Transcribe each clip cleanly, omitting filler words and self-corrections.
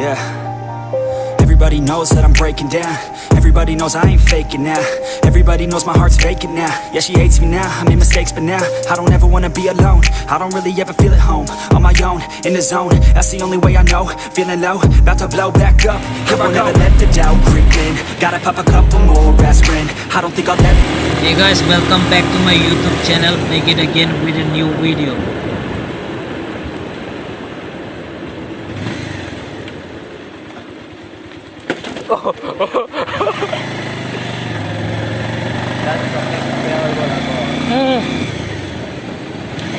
Yeah. Everybody knows that I'm breaking down. Everybody knows I ain't faking now. Everybody knows my heart's vacant now. Yeah, she hates me now, I made mistakes but now I don't ever wanna be alone. I don't really ever feel at home. On my own, in the zone, that's the only way I know. Feeling low, about to blow back up. Here I never let the doubt creep in. Gotta pop a couple more aspirin. I don't think I'll ever. Hey guys, welcome back to my YouTube channel. Back it again with a new video.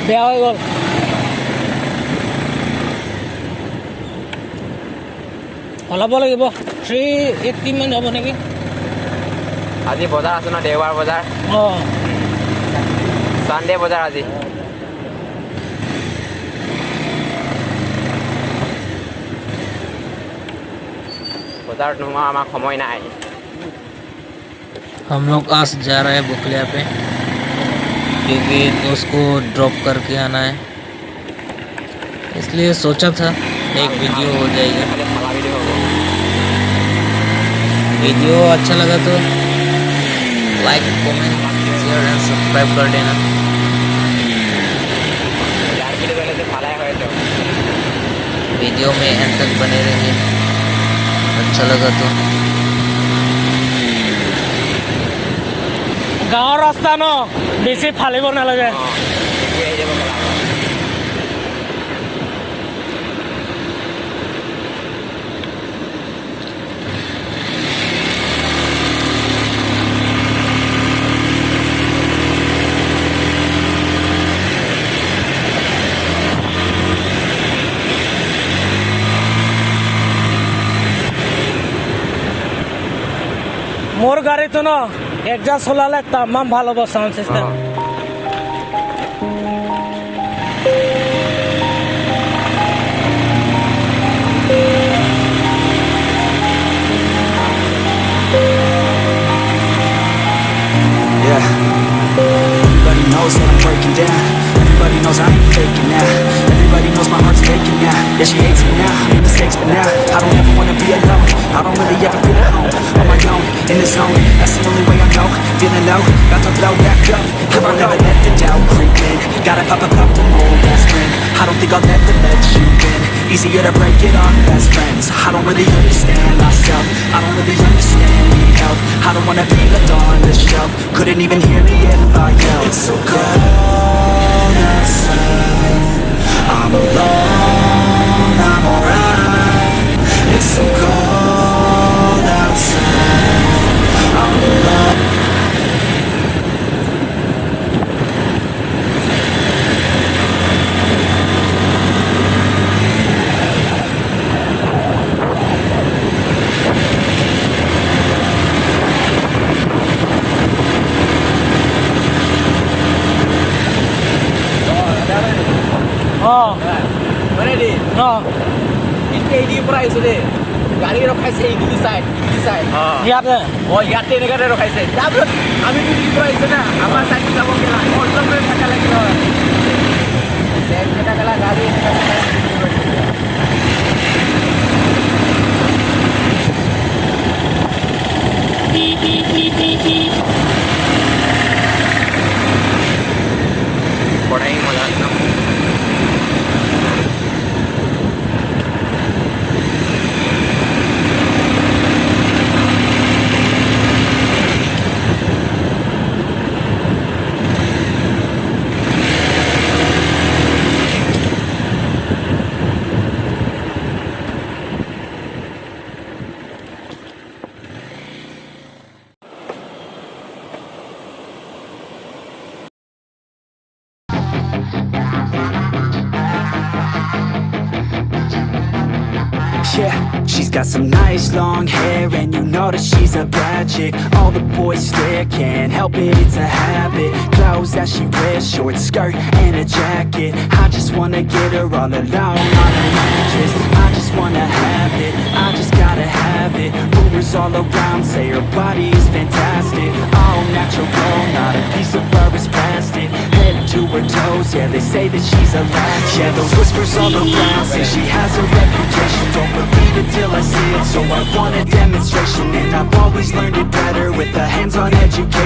বেয়া হৈ গ'ল হলাব লাগিব 380 মান হ'ব নেকি আজি বজাৰ আছে না দেওবাৰ বজাৰ সানডে বজাৰ আজি बजार नुमा हमारा समय ना है हम लोग आज जा रहे हैं बकलिया पे क्योंकि दोस्त को ड्रॉप करके आना है इसलिए सोचा था एक वीडियो हो जाएगा वीडियो अच्छा लगा तो like comment share and subscribe कर देना वीडियो में एंड तक बने रहिए अच्छा लगा तो गाँव रास्ता न बेसी फालिब नालागे मोर गाड़ी तो ना एग्जॉस्ट चलाले तमाम ভালো হবে sound system Yeah. Everybody knows that I'm breaking down. Everybody knows I ain't faking now. Everybody knows my heart's vacant now. Yeah, she hates me now, I made mistakes but now I don't ever wanna be alone. I don't really ever feel at home. On my own, in the zone, that's the only way I know. Feeling low, about to blow back up. Here I never let the doubt creep in. Gotta pop a couple more aspirin. I don't think I'll ever let you in. Easier to break it off best friends. I don't really understand myself. I don't really understand, need help. I don't wanna be left on the shelf. Couldn't even hear me if I yelled. It's so cold outside. I'm alone, I'm alright. It's so cold outside. I'm alone. mana di ini price deh गाड़ी रखाइছে idli side ইয়াতে ओ याते नेगारे रखाइছে তারপর আমি idli price না আমার side যাব গেলা অল্প করে টাকা লাগিল সেম টাকা গেলা গাড়ি पढ़ाई मजा ना Yeah, she's got some nice long hair and you know that she's a bad chick. All the boys stare, can't help it, it's a habit. Clothes that she wears, short skirt and a jacket. I just wanna get her all alone on a mattress. I just wanna have it, I just gotta have it. Rumors all around say her body is fantastic. All natural, not a piece of fur is plastic. Hey, head to her toes. Yeah, they say that she's a latch. Yeah, those whispers all around say she has a reputation. Don't believe it till I see it, so I want a demonstration. And I've always learned it better with a hands-on education.